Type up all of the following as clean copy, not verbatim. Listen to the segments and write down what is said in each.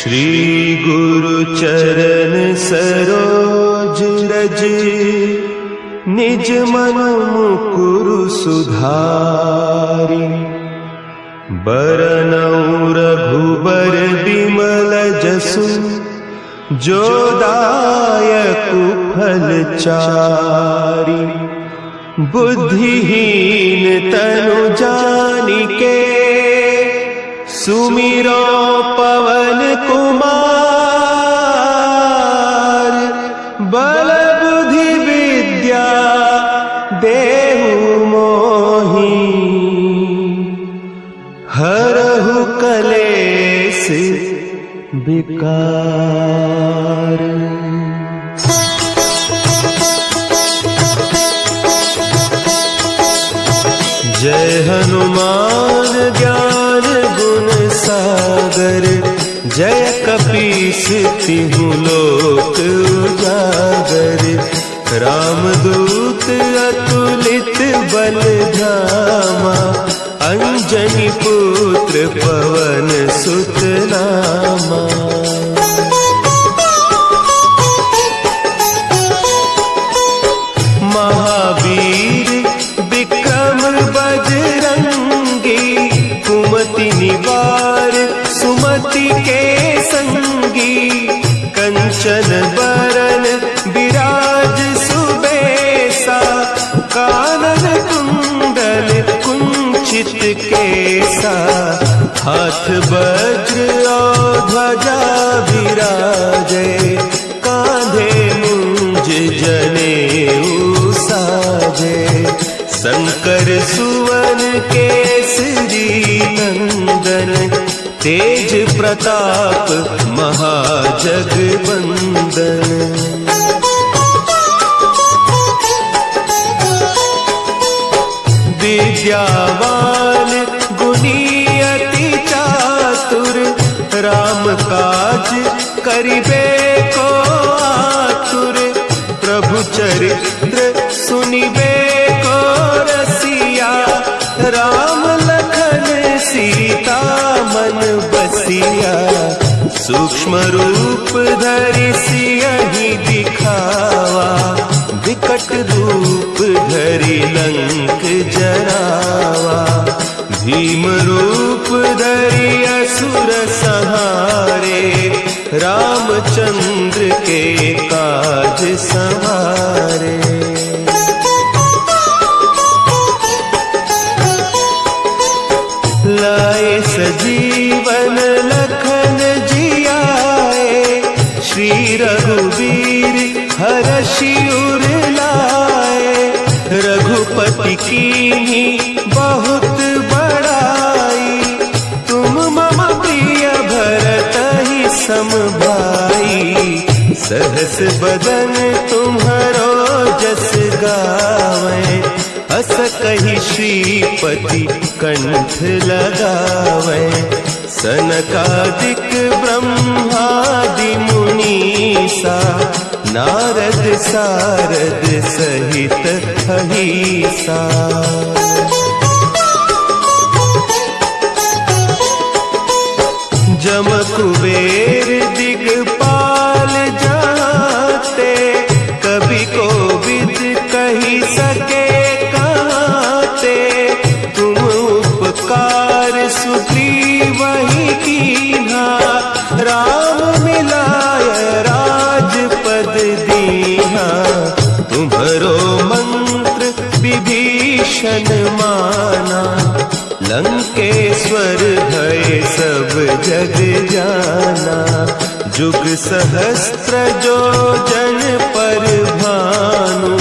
श्री गुरु चरण सरोज रज, निज मन मुकुरु सुधारि। बरनउँ रघुबर बिमल जसु, जो दायकु फल चारि। बुद्धिहीन तनु जानिके, सुमिरो पवन कुमार। बल बुद्धि विद्या देहु मोहि, हरहु कलेस विकार। जय हनुमान ज्ञान गुण सागर, जय कपीस तिहु लोक उजागर। रामदूत अतुलित बल धामा, अंजनी पुत्र पवन सुत नामा। महावीर विक्रम बजरंगी, कुमति निवार सुमति के संगी। कंचन बरन विराज सुबेसा, कानन कुंडल कुंचित केसा। हाथ वज्र और ध्वजा विराजे, कांधे मुंज जनेऊ साजे। शंकर सुवन केसरी नंदन, तेज प्रताप महाजगवंदन। विद्यावान गुणी अति चातुर, राम काज करिबे को आतुर। प्रभु चरित्र सुनिबे को रसिया, राम लखन सीता मन बसिया। सूक्ष्म रूप धरि सियहि दिखावा, विकट रूप धरि लंक जरावा। भीम रूप धरि असुर संहारे, रामचंद्र के काज सवारे। लाए सजीवन लखन जियाए, श्री रघुवीर हरषि उर लाए। रघुपति कीन्ही बहुत बड़ाई, तुम मम प्रिय भरतहि सम भाई। सहस बदन तुम्हरो जस गावै, अस कहि श्रीपति कंठ लगावै। सनकादिक ब्रह्मादि मुनीसा, नारद सारद सहित अहीसा। जम कुबेर दिगपाल जाते, कवि कोविद कहि सके कहते। तुम उपकार सुग्रीवहि कीन्हा, राम मिलाय राजपद दीन्हा। तुम्हरो मंत्र विभीषण माना, लंकेश्वर भय सब जग जाना। जुग सहस्त्र जो जन पर भानु,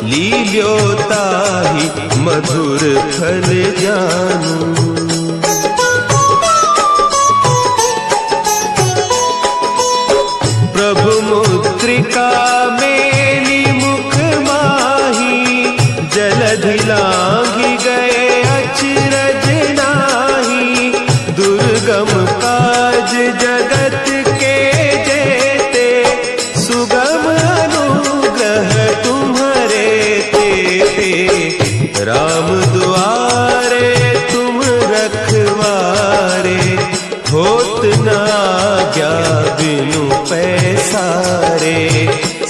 लील्यो ताहि मधुर फल जानू। प्रभु मुद्रिका मेली मुख माही, जलधि लांघि गए अचरज नाही। दुर्गम काज जगत के जेते, सुगम अनुग्रह तुम्हरे तेते। राम दुआरे तुम रखवारे, होत न आज्ञा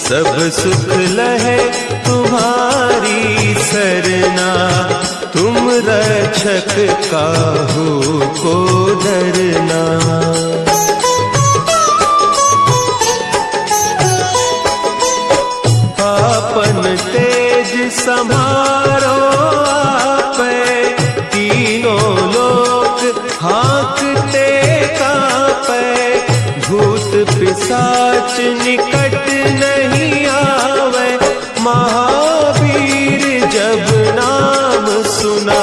सब सुख लहे तुम्हारी सरना, तुम रक्षक काहू को डरना। आपन तेज संभारो आपे, तीनों लोक हाँकते कांपे। भूत पिशाच निकट नहीं आवे, महावीर जब नाम सुना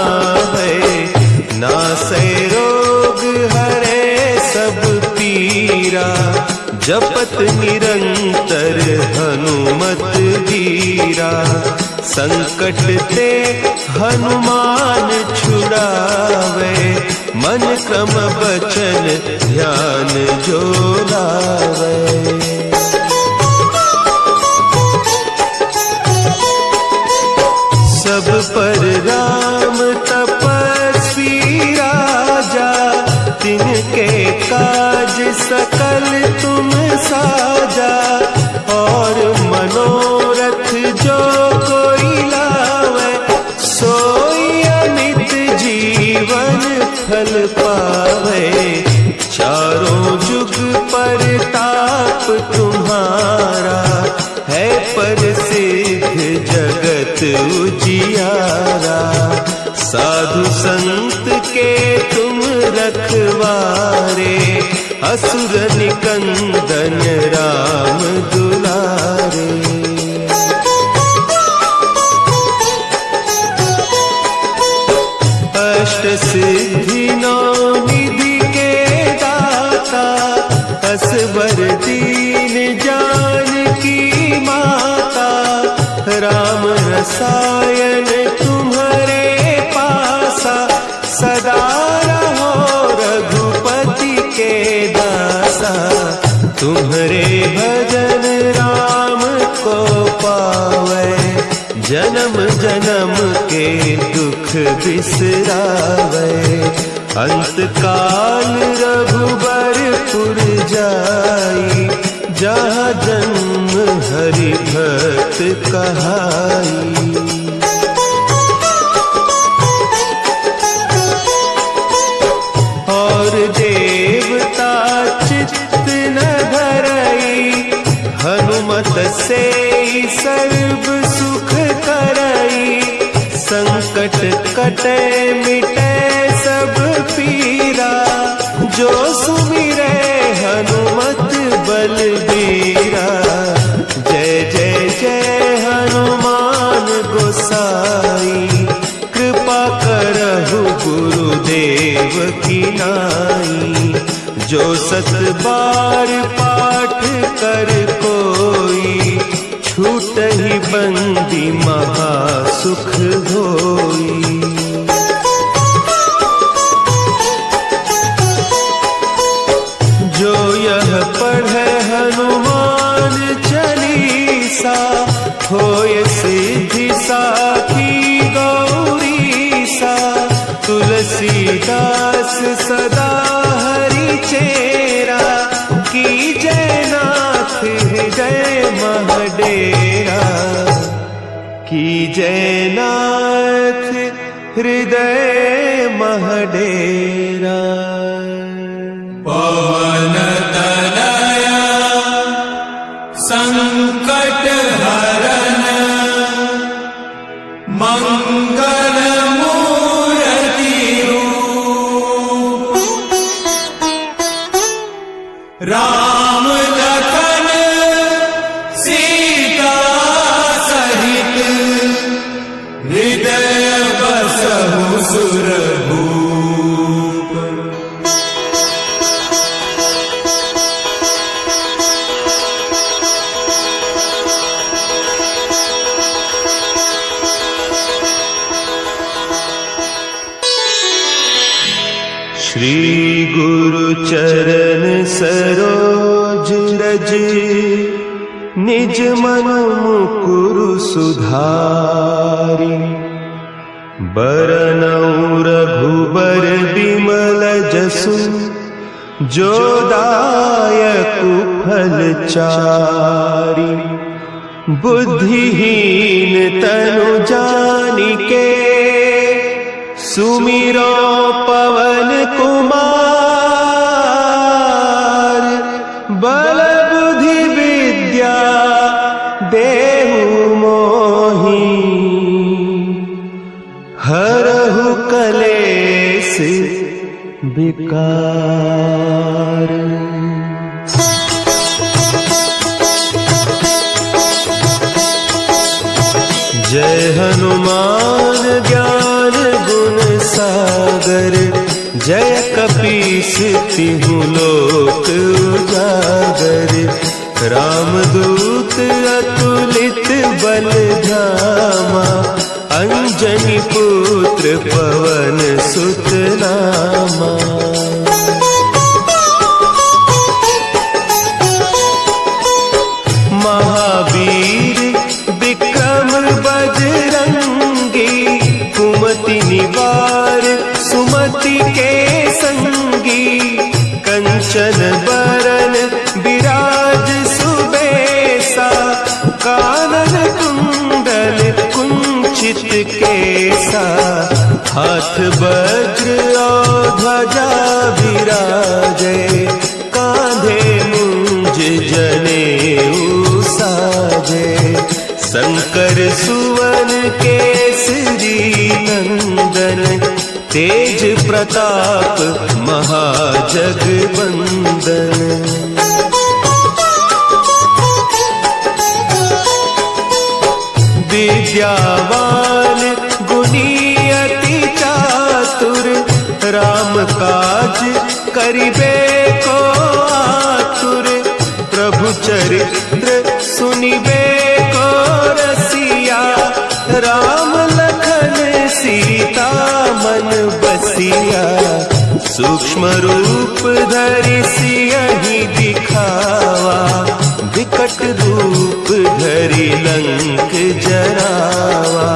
है। नासै रोग हरे सब पीरा, जपत निरंतर हनुमत वीरा। संकट ते हनुमान छुड़ावे, मन क्रम बचन ध्यान जो लावे। सब पर राम तपस्वी राजा, तिनके काज सकल तुम साजा। और मनोरथ जो कोई लावे, सोई अमित जीवन फल पावे। चारों जुग परताप तुम्हारा, है प्रसिद्ध जगत उजियारा। साधु संत के तुम रखवारे, असुर निकंदन राम दुलारे। अष्ट सिद्धि नौ निधि के दाता, असवर दीन जानकी माता। राम रसायन तुम्हारे पासा, सदा रहो रघुपति के दासा। तुम्हारे भजन राम को पावे, जन्म जन्म के दुख बिसरावे। अंत काल रघुबरपुर जाई, जहाँ जन्म हरि भक्त कहाई। और देवता चित्त न धरई, हनुमत से सर्व सुख करई। संकट कटे मिटे सब पीरा, जो सुमिरे हनुमत बलबीरा। जय जय जय हनुमान गोसाई, कृपा करहु गुरुदेव की नाई। जो सत बार पाठ कर कोई, छूटहि बंदी महा सुख होई। जो यह पढ़े हनुमान चालीसा, होय सिद्धि साखी गौरीसा। तुलसीदास सदा हरि चेरा, की जय नाथ हृदय महडेरा। की जय नाथ हृदय महडेरा। पवन तनया संकट हरन, मंगल मूर्ति रूप। राम लखन सीता सहित, हृदय बसहु सुरभूप। श्री गुरु चरण सरोज रज, निज मन मुकुरु सुधारि। बरनउँ रघुबर बिमल जसु, जो दायक फल चारि। बुद्धिहीन तनु जानिके सुमिरो पवन कुमार। बल बुद्धि विद्या देहु मोहि हरहु कलेस विकार। जय हनुमान ज्ञान गुण सागर। जय कपीस तिहु लोक उजागर। रामदूत अतुलित बल धामा। अंजनी पुत्र पवन सुत नामा। महावीर विक्रम बजरंगी। कुमति निवार सुमति के संगी। कंचन बरन विराज सुबेसा। कानन कुंडल कुंचित केसा। हाथ वज्र और ध्वजा विराजे। कांधे मुंज जनेऊ साजे। शंकर सुवन केसरी नंदन। तेज प्रताप महाजगवंदन। विद्यावान गुणी अति चातुर। राम काज करिबे को आतुर। प्रभु चरित्र सुनिबे को रसिया। राम लखन सीता मन बसिया। सूक्ष्म रूप धरि सियहि दिखावा। विकट रूप धरि लंक जरावा।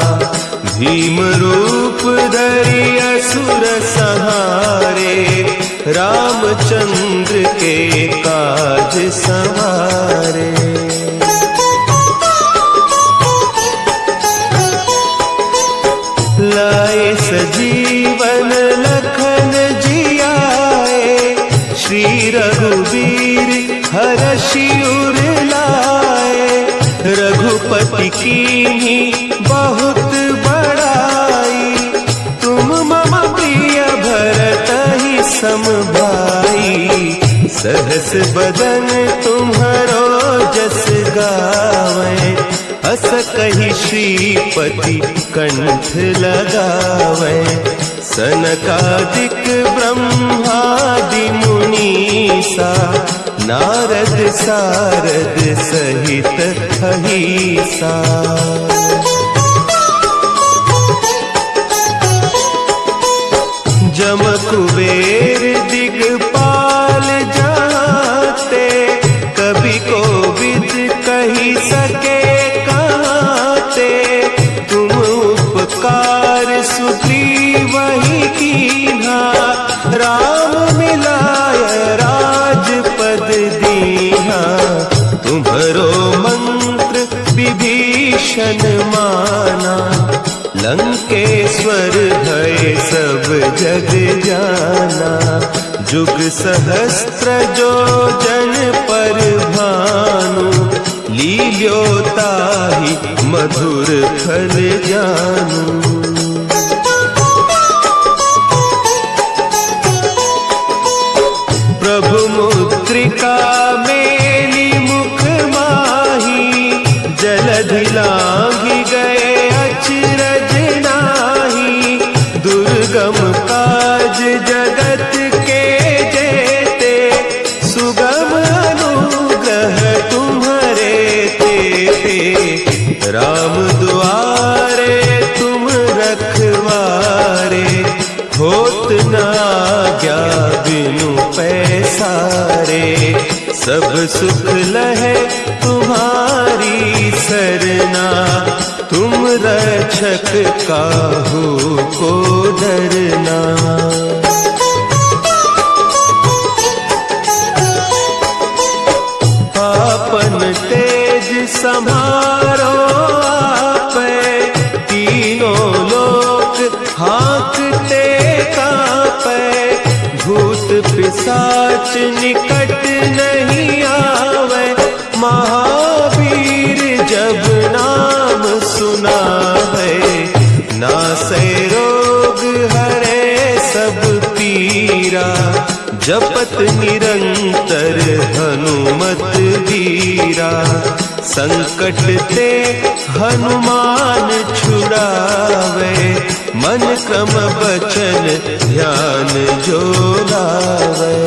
भीम रूप धरि असुर संहारे। रामचंद्र के काज संवारे। लाए सजीवन लखन जियाए। श्री रघुवीर हरषि उर लाए। रघुपति कीन्ही बहुत बड़ाई। तुम मम प्रिय भरतहि सम भाई। सहस बदन तुम्हरो जस गावें। अस कहि श्रीपति कंठ लगावें। सनकादिक ब्रह्मादि मुनीसा। नारद सारद सहित अहीसा। जम कुबेर दिगपाल जाते। कवि कोविद कही सके कहते। तुम उपकार सुग्रीवहि कीन्हा। राम मिलाय राजपद दीन्हा। तुम्हरो मंत्र विभीषण माना। लंकेश्वर भय सब जग जाना। जुग सहस्त्र जो जन पर भानु। लील्योताहि मधुर फल जानू। प्रभु मुद्रिका मेली मुख माही। जलधि लांघि गए अचरज नाही। दुर्गम काज जगत के जेते। सुगम अनुग्रह तुम्हारे तेते। राम दुआरे तुम रखवारे। होत न आज्ञा बिनु पैसारे। सब सुख लहे तुम्हारी सरना। तुम रक्षक काहू को डरना। आपन तेज संभाल पिशाच निकट नहीं आवे, महावीर जब नाम सुनावे। नासै रोग हरे सब पीरा, जपत निरंतर हनुमत वीरा। संकट ते हनुमान छुड़ावे, मन क्रम बचन ध्यान जो लावे।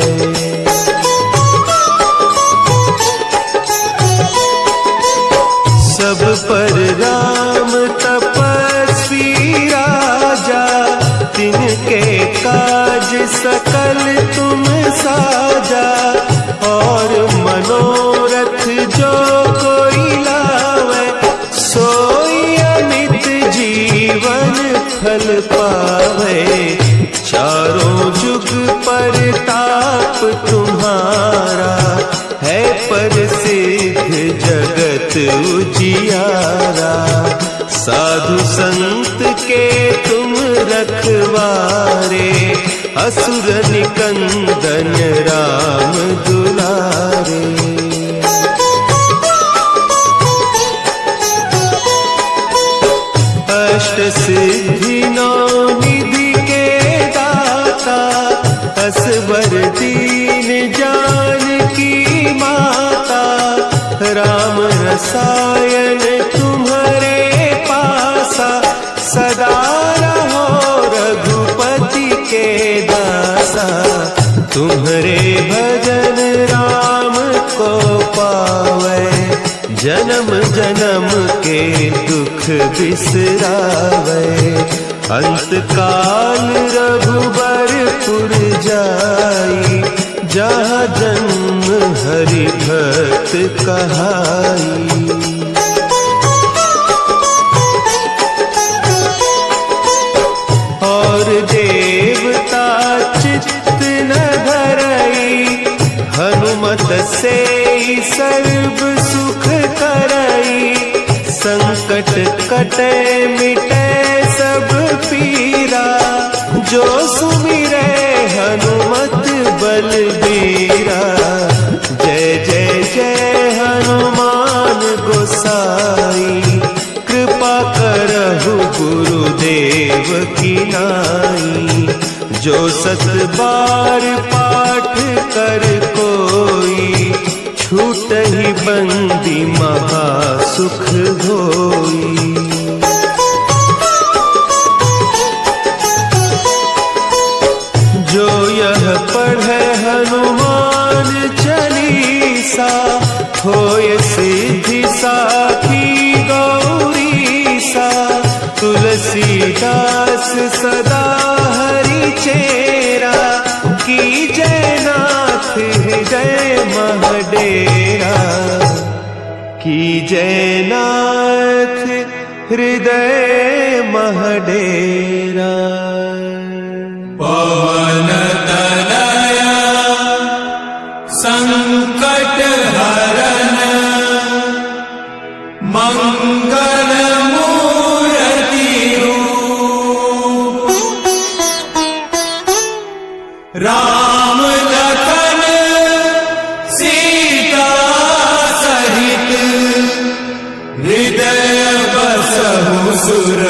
सब पर राम तपस्वी राजा, तिनके काज सकल तुम साजा। और मनोरथ जो कोई लावे, सोई अमित जीवन फल पावे। चारों जुग परताप तुम्हारा, है प्रसिद्ध जगत उजियारा। साधु संत के तुम रखवारे, असुर निकंदन राम दुलारे। अष्ट सिद्धि नौ निधि के दाता, असवर दीन जानकी माता। राम रसायन तुम्हारे पासा, सदा रहो रघुपति के दासा। तुम्हारे भजन राम को पावे, जन्म जन्म के दुख बिसरावे। अंत काल रघुबरपुर जाई, जहाँ जन्म हरि भक्त कहाई। और देवता चित्त न धरई, हनुमत से सर्व सुख करई। संकट कटे मिटे सब पीरा, जो सुमिरे हनुमत बलबीरा। जय जय जय हनुमान गोसाई, कृपा करहु गुरुदेव की नाई। जो सत बार पाठ कर कोई, छूटहि बंदी महासुख होई। जो यह पढ़े हनुमान चालीसा, होय सिद्धि साखी गौरीसा। तुलसीदास सदा हरि चेरा, की जय नाथ हृदय महडेरा। की जय नाथ हृदय महडेरा। पवन तनया संकट हरन, मंगल मूर्ति रूप। राम लखन सीता सहित, हृदय बसहु सुर